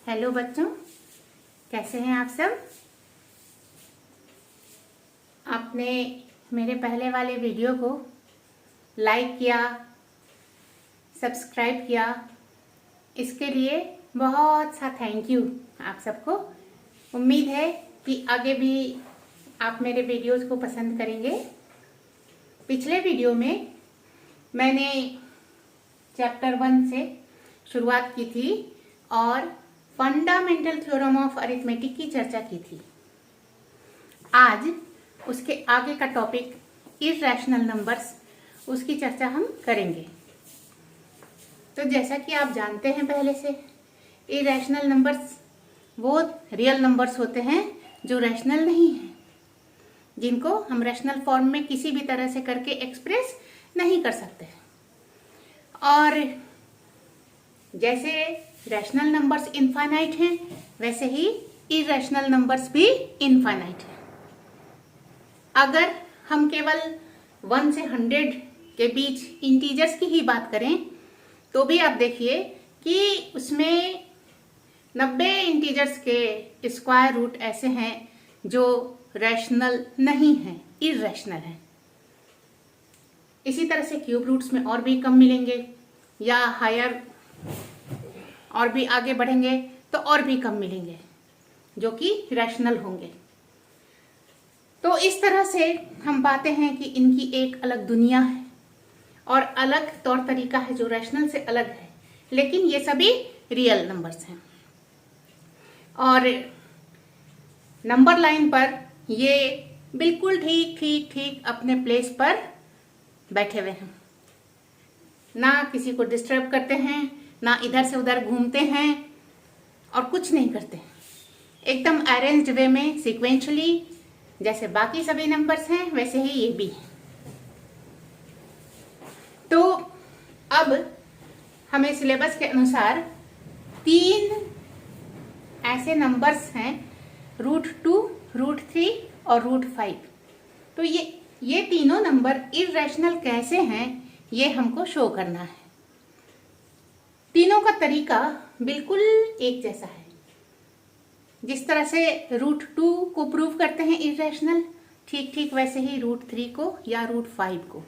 Hello बच्चों, कैसे हैं आप सब। आपने मेरे पहले वाले वीडियो को लाइक किया, सब्सक्राइब किया, इसके लिए बहुत सा थैंक यू आप सबको। उम्मीद है कि आगे भी आप मेरे वीडियोस को पसंद करेंगे। पिछले वीडियो में मैंने चैप्टर 1 से शुरुआत की थी और फंडामेंटल थ्योरम ऑफ अरिथमेटिक की चर्चा की थी। आज उसके आगे का टॉपिक इरैशनल नंबर्स, उसकी चर्चा हम करेंगे। तो जैसा कि आप जानते हैं पहले से, इरैशनल नंबर्स वो रियल नंबर्स होते हैं जो रैशनल नहीं हैं, जिनको हम रैशनल फॉर्म में किसी भी तरह से करके एक्सप्रेस नहीं कर सकते। और जैसे रैशनल नंबर्स इनफाइनाइट हैं, वैसे ही इरैशनल नंबर्स भी इनफाइनाइट हैं। अगर हम केवल 1 से 100 के बीच इंटीजर्स की ही बात करें तो भी आप देखिए कि उसमें 90 इंटीजर्स के स्क्वायर रूट ऐसे हैं जो रैशनल नहीं हैं, इरैशनल हैं। इसी तरह से क्यूब रूट्स में और भी कम मिलेंगे, या हायर और भी आगे बढ़ेंगे तो और भी कम मिलेंगे जो कि रैशनल होंगे। तो इस तरह से हम पाते हैं कि इनकी एक अलग दुनिया है और अलग तौर तरीका है जो रैशनल से अलग है, लेकिन ये सभी रियल नंबर्स हैं। और नंबर लाइन पर ये बिल्कुल ठीक अपने प्लेस पर बैठे हुए हैं, ना किसी को डिस्टर्ब करते हैं, ना इधर से उधर घूमते हैं और कुछ नहीं करते हैं। एकदम अरेंज्ड वे में सीक्वेंशली, जैसे बाकी सभी नंबर्स हैं वैसे ही ये भी है। तो अब हमें सिलेबस के अनुसार 3 ऐसे नंबर्स हैं, √2, √3 और √5। तो ये तीनों नंबर इरैशनल कैसे हैं ये हमको शो करना है। तीनों का तरीका बिल्कुल एक जैसा है। जिस तरह से √2 को प्रूव करते हैं इरैशनल, ठीक वैसे ही √3 को या √5 को।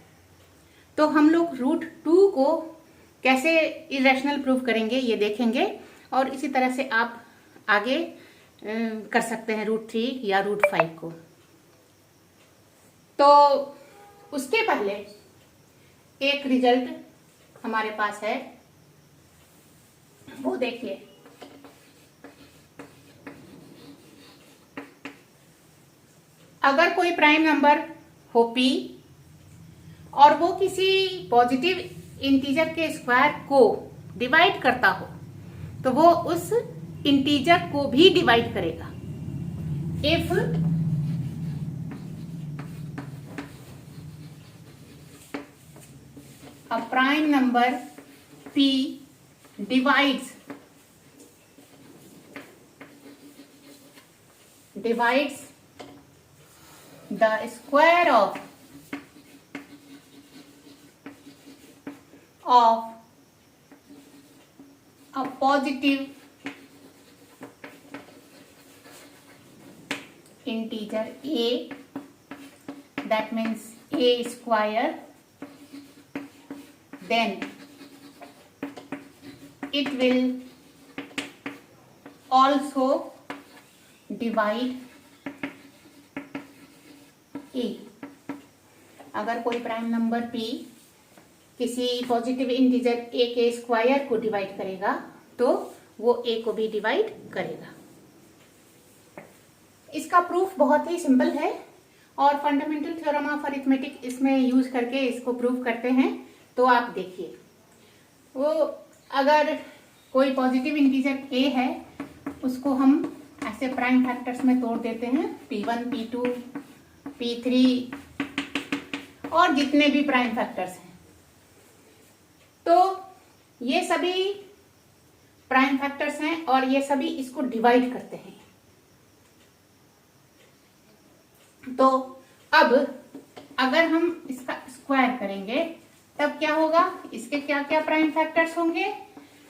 तो हम लोग √2 को कैसे इरैशनल प्रूव करेंगे ये देखेंगे, और इसी तरह से आप आगे कर सकते हैं √3 या √5 को। तो उसके पहले एक रिजल्ट हमारे पास है, वो देखिए। अगर कोई प्राइम नंबर हो p और वो किसी पॉजिटिव इंटीजर के स्क्वायर को डिवाइड करता हो तो वो उस इंटीजर को भी डिवाइड करेगा। If a prime number p divides the square of a positive integer a, that means a square, then it will also divide a। अगर कोई प्राइम नंबर p किसी पॉजिटिव इंटीजर a के square को divide करेगा तो वो a को भी डिवाइड करेगा। इसका प्रूफ बहुत ही सिंपल है और फंडामेंटल थ्योरम ऑफ अरिथमेटिक इसमें यूज करके इसको प्रूव करते हैं। तो आप देखिए, वो अगर कोई पॉजिटिव इंटीजर a है उसको हम ऐसे प्राइम फैक्टर्स में तोड़ देते हैं, p1, p2, p3 और जितने भी प्राइम फैक्टर्स हैं। तो ये सभी प्राइम फैक्टर्स हैं और ये सभी इसको डिवाइड करते हैं। तो अब अगर हम इसका स्क्वायर करेंगे तब क्या होगा, इसके क्या क्या प्राइम फैक्टर्स होंगे,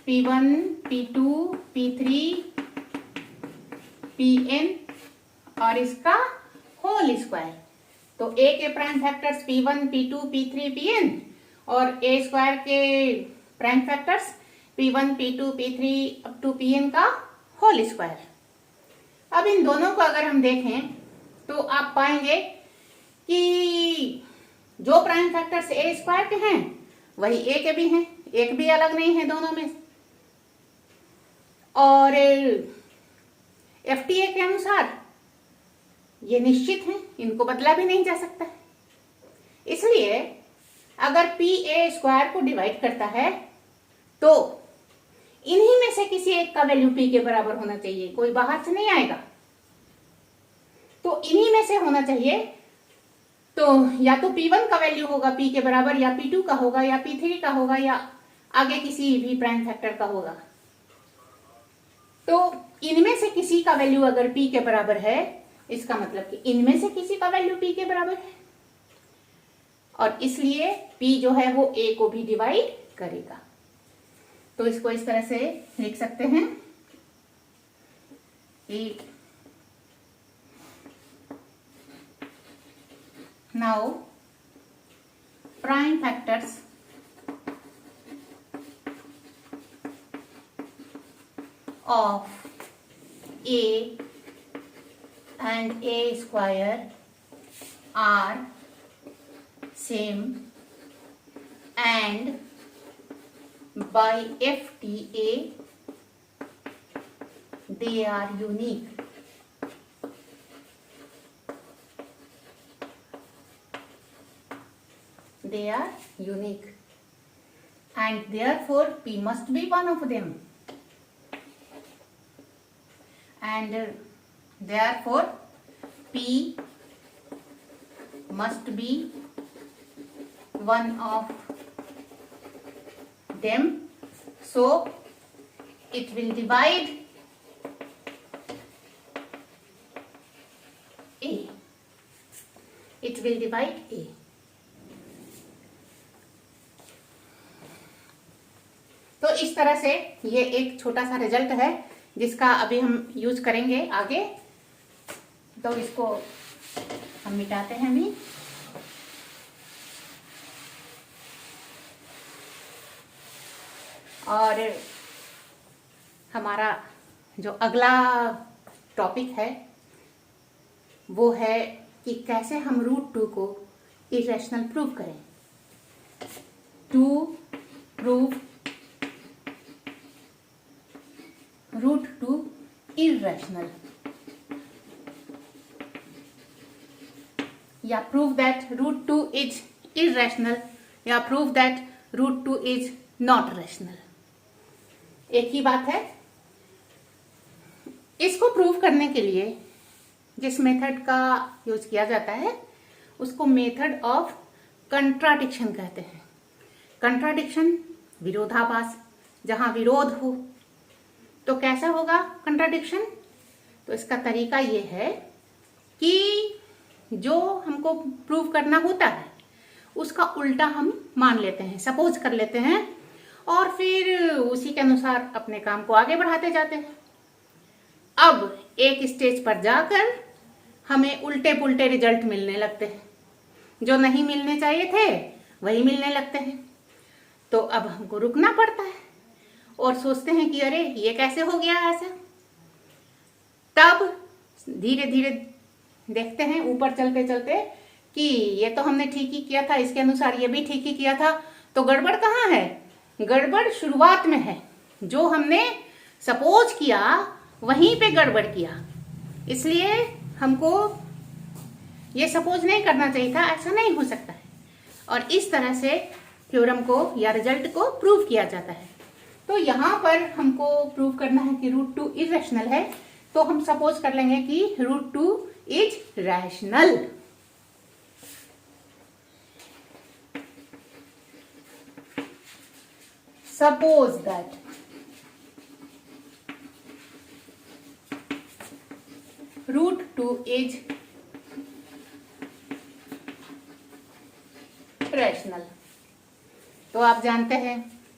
p1, p2, p3 Pn और इसका होल स्क्वायर। तो a के prime factors P1, P2, P3, Pn और a स्क्वायर के prime factors P1, P2, P3 up to Pn का होल स्क्वायर। अब इन दोनों को अगर हम देखें तो आप पाएंगे कि जो प्राइम फैक्टर्स a स्क्वायर के हैं वही a के भी हैं, एक भी अलग नहीं है दोनों में। और FTA के अनुसार ये निश्चित हैं, इनको बदला भी नहीं जा सकता। इसलिए अगर P a स्क्वायर को डिवाइड करता है तो इन्हीं में से किसी एक का वैल्यू P के बराबर होना चाहिए, कोई बाहर से नहीं आएगा। तो इन्हीं में से होना चाहिए। तो या तो P1 का वैल्यू होगा P के बराबर, या P2 का होगा, या P3 का होगा, या आगे किसी भी प्राइम फैक्टर का होगा। तो इनमें से किसी का वैल्यू अगर P के बराबर है, इसका मतलब कि इनमें से किसी का वैल्यू P के बराबर है, और इसलिए P जो है वो A को भी डिवाइड करेगा। तो इसको इस तरह से लिख सकते हैं, now prime factors of A and A square are same and by FTA they are unique. They are unique and therefore P must be one of them. And therefore P must be one of them. So it will divide A. It will divide A. तो इस तरह से ये एक छोटा सा result है जिसका अभी हम यूज करेंगे आगे। तो इसको हम मिटाते हैं अभी। और हमारा जो अगला टॉपिक है वो है कि कैसे हम √2 को इरेशनल प्रूव करें। टू प्रूव √2 irrational, या prove that √2 is irrational, या prove that √2 is not rational, एक ही बात है। इसको प्रूव करने के लिए जिस मेथड का यूज किया जाता है उसको मेथड ऑफ कंट्राडिक्शन कहते हैं। कंट्राडिक्शन विरोधाभास, जहां विरोध हो। तो कैसा होगा कंट्राडिक्शन? तो इसका तरीका ये है कि जो हमको प्रूव करना होता है उसका उल्टा हम मान लेते हैं, सपोज कर लेते हैं, और फिर उसी के अनुसार अपने काम को आगे बढ़ाते जाते हैं। अब एक स्टेज पर जाकर हमें उल्टे पुल्टे रिजल्ट मिलने लगते हैं, जो नहीं मिलने चाहिए थे वही मिलने लगते हैं। तो अब हमको रुकना पड़ता है और सोचते हैं कि अरे ये कैसे हो गया ऐसा। तब धीरे धीरे देखते हैं ऊपर चलते चलते कि ये तो हमने ठीक ही किया था, इसके अनुसार ये भी ठीक ही किया था। तो गड़बड़ कहाँ है? गड़बड़ शुरुआत में है। जो हमने सपोज किया वहीं पे गड़बड़ किया। इसलिए हमको ये सपोज नहीं करना चाहिए था, ऐसा नहीं हो सकता है। और इस तरह से थ्योरम को या रिजल्ट को प्रूव किया जाता है। तो यहाँ पर हमको प्रूव करना है कि √2 इरेशनल है, तो हम सपोज कर लेंगे कि √2 is rational. Suppose that √2 is rational. तो आप जानते हैं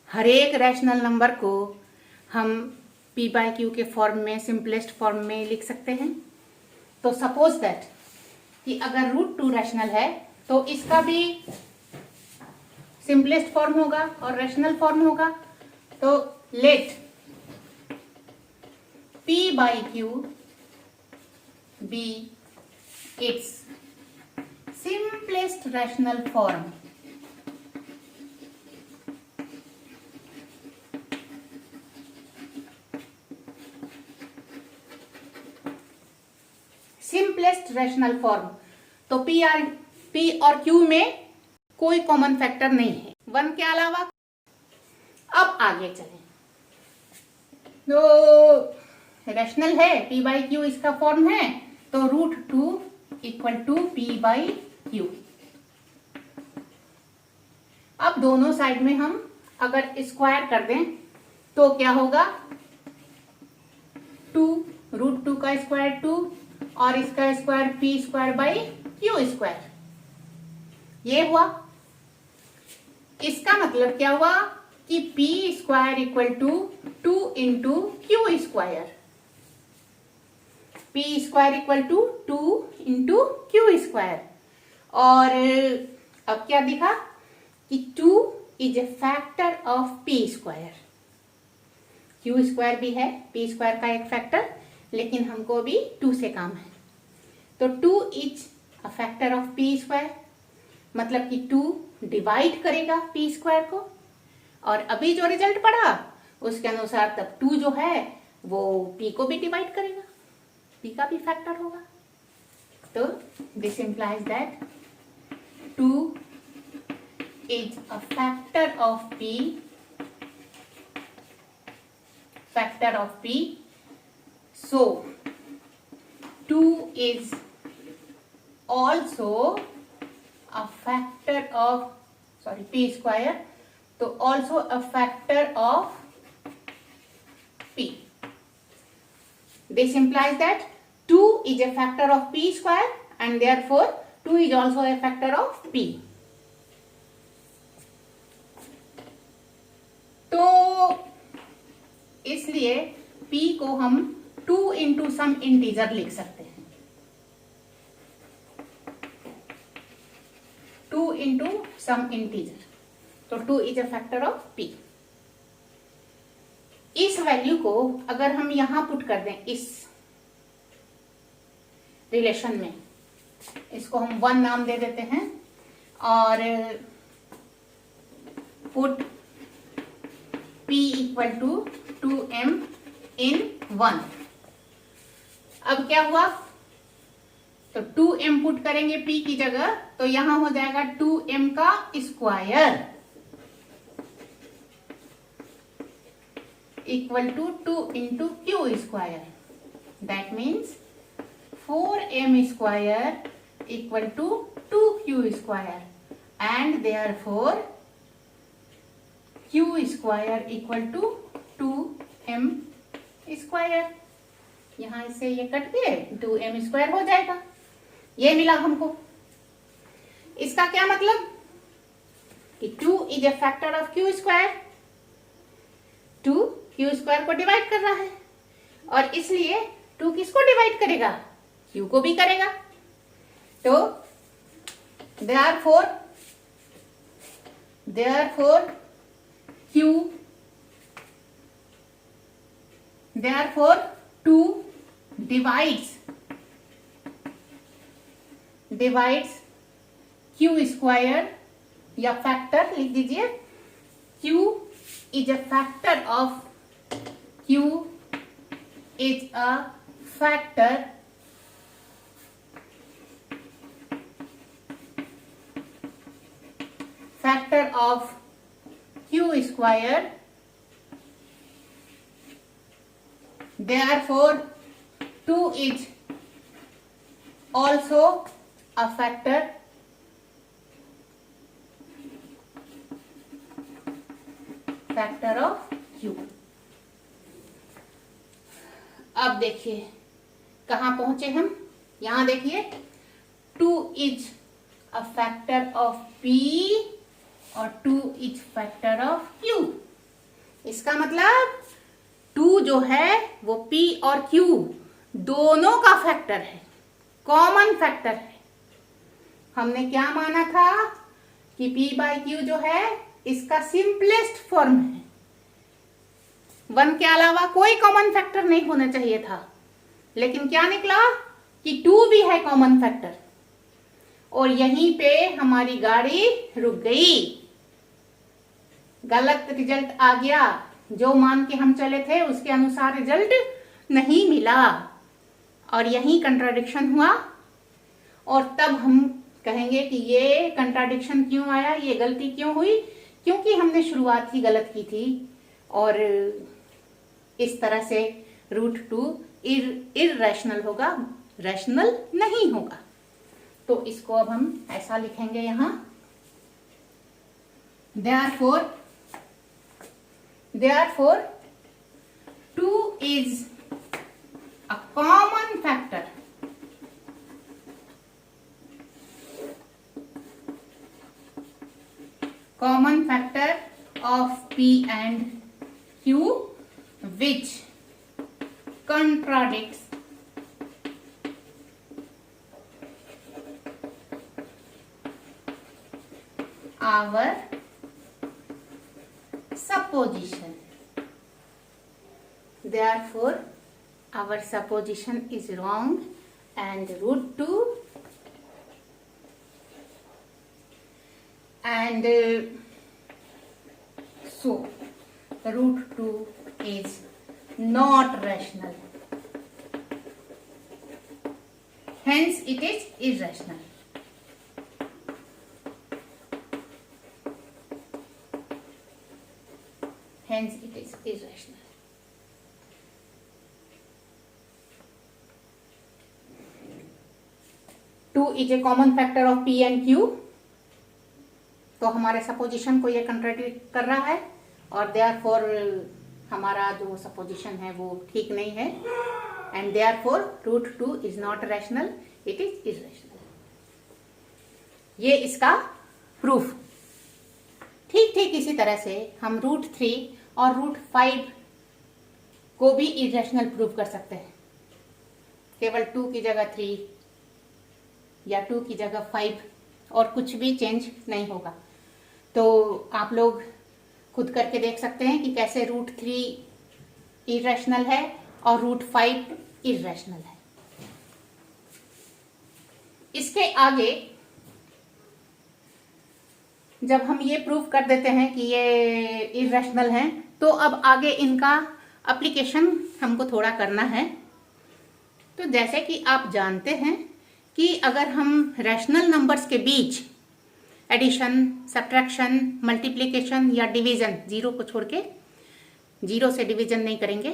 हर एक रैशनल नंबर को हम p बाय क्यू के फॉर्म में, सिंपलेस्ट फॉर्म में लिख सकते हैं। तो सपोज दैट कि अगर √2 रैशनल है तो इसका भी सिंपलेस्ट फॉर्म होगा और रैशनल फॉर्म होगा। तो let p by Q be its simplest rational form. Simplest rational form. तो p और q में कोई कॉमन फैक्टर नहीं है 1 के अलावा। अब आगे चलें। तो रैशनल है, p बाई क्यू इसका फॉर्म है, तो √2 equal to p by Q. अब दोनों साइड में हम अगर स्क्वायर कर दें तो क्या होगा, 2 √2 का स्क्वायर 2 और इसका square p square by Q square, ये हुआ। इसका मतलब क्या हुआ कि p square equal to 2 into Q square. p square equal to 2 into Q square. और अब क्या दिखा कि 2 is a factor of p square. Q square भी है p स्क्वायर का एक फैक्टर, लेकिन हमको अभी 2 से काम है। तो 2 is a factor of p square, मतलब कि 2 डिवाइड करेगा p स्क्वायर को। और अभी जो रिजल्ट पड़ा उसके अनुसार तब 2 जो है वो p को भी डिवाइड करेगा, p का भी फैक्टर होगा। तो this implies that 2 is a factor of p, factor of p। So 2 is also a factor of, sorry, p square, so also a factor of p. This implies that 2 is a factor of p square and therefore 2 is also a factor of p. तो इसलिए p को हम 2 into some integer लिख सकते हैं। 2 into some integer, तो 2 is a factor of p। इस value को अगर हम यहां पुट कर दें इस रिलेशन में, इसको हम 1 नाम दे देते हैं और put p equal to 2m in 1। अब क्या हुआ, तो 2m पुट करेंगे p की जगह, तो यहां हो जाएगा 2m का square equal to 2 into Q square. That means 4m square equal to 2q square and therefore q square equal to 2m square. यहां से ये कट के 2m स्क्वायर हो जाएगा। ये मिला हमको। इसका क्या मतलब कि 2 is a factor of q square. 2 q square को डिवाइड कर रहा है और इसलिए 2 किसको डिवाइड करेगा, q को भी करेगा। तो therefore therefore 2 divides q square, या फैक्टर लिख दीजिए, q is a factor of q square. Therefore 2 is also a factor of q। अब देखिए कहां पहुंचे हम, यहां देखिए 2 is a factor of p और 2 is factor of q। इसका मतलब 2 जो है वो P और Q दोनों का फैक्टर है, कॉमन फैक्टर है। हमने क्या माना था कि P बाई Q जो है इसका सिंपलेस्ट फॉर्म है, 1 के अलावा कोई कॉमन फैक्टर नहीं होना चाहिए था, लेकिन क्या निकला कि 2 भी है कॉमन फैक्टर, और यहीं पे हमारी गाड़ी रुक गई, गलत रिजल्ट आ गया, जो मान के हम चले थे उसके अनुसार रिजल्ट नहीं मिला, और यहीं कंट्राडिक्शन हुआ। और तब हम कहेंगे कि ये कंट्राडिक्शन क्यों आया, ये गलती क्यों हुई, क्योंकि हमने शुरुआत ही गलत की थी, और इस तरह से √2 इर्रेशनल होगा, रैशनल नहीं होगा। तो इसको अब हम ऐसा लिखेंगे यहां, therefore 2 is a common factor of P and Q which contradicts our supposition. Therefore, our supposition is wrong and √2 and so √2 is not rational. Hence, it is irrational. Hence, it is irrational. Two is a common factor of P and Q. तो हमारे supposition को ये contradict कर रहा है, और therefore हमारा जो सपोजिशन है वो ठीक नहीं है, and therefore √2 is not rational, it is irrational. ये इसका प्रूफ। ठीक इसी तरह से हम √3 और √5 को भी इररेशनल प्रूफ कर सकते हैं, केवल 2 की जगह 3 या 2 की जगह 5, और कुछ भी चेंज नहीं होगा। तो आप लोग खुद करके देख सकते हैं कि कैसे √3 इररेशनल है और √5 इररेशनल है। इसके आगे जब हम ये प्रूव कर देते हैं कि ये इररेशनल हैं, तो अब आगे इनका एप्लीकेशन हमको थोड़ा करना है। तो जैसे कि आप जानते हैं कि अगर हम रैशनल नंबर्स के बीच एडिशन, सब्ट्रैक्शन, मल्टीप्लिकेशन या डिवीजन, जीरो को छोड़ के, जीरो से डिवीजन नहीं करेंगे,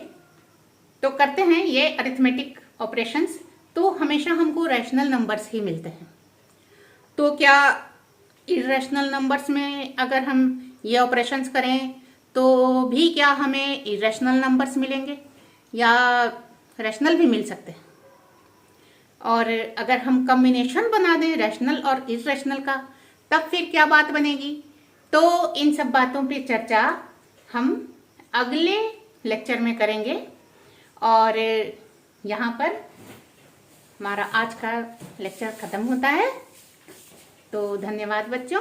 तो करते हैं ये अरिथमेटिक ऑपरेशंस, तो हमेशा हमको रैशनल नंबर्स ही मिलते हैं। तो क्या इर्रेशनल नंबर्स में अगर हम ये ऑपरेशंस करें तो भी क्या हमें इर्रेशनल नंबर्स मिलेंगे, या रैशनल भी मिल सकते हैं? और अगर हम कॉम्बिनेशन बना दें रैशनल और इर्रेशनल का, तब फिर क्या बात बनेगी? तो इन सब बातों पे चर्चा हम अगले लेक्चर में करेंगे। और यहाँ पर हमारा आज का लेक्चर ख़त्म होता है। तो धन्यवाद बच्चों।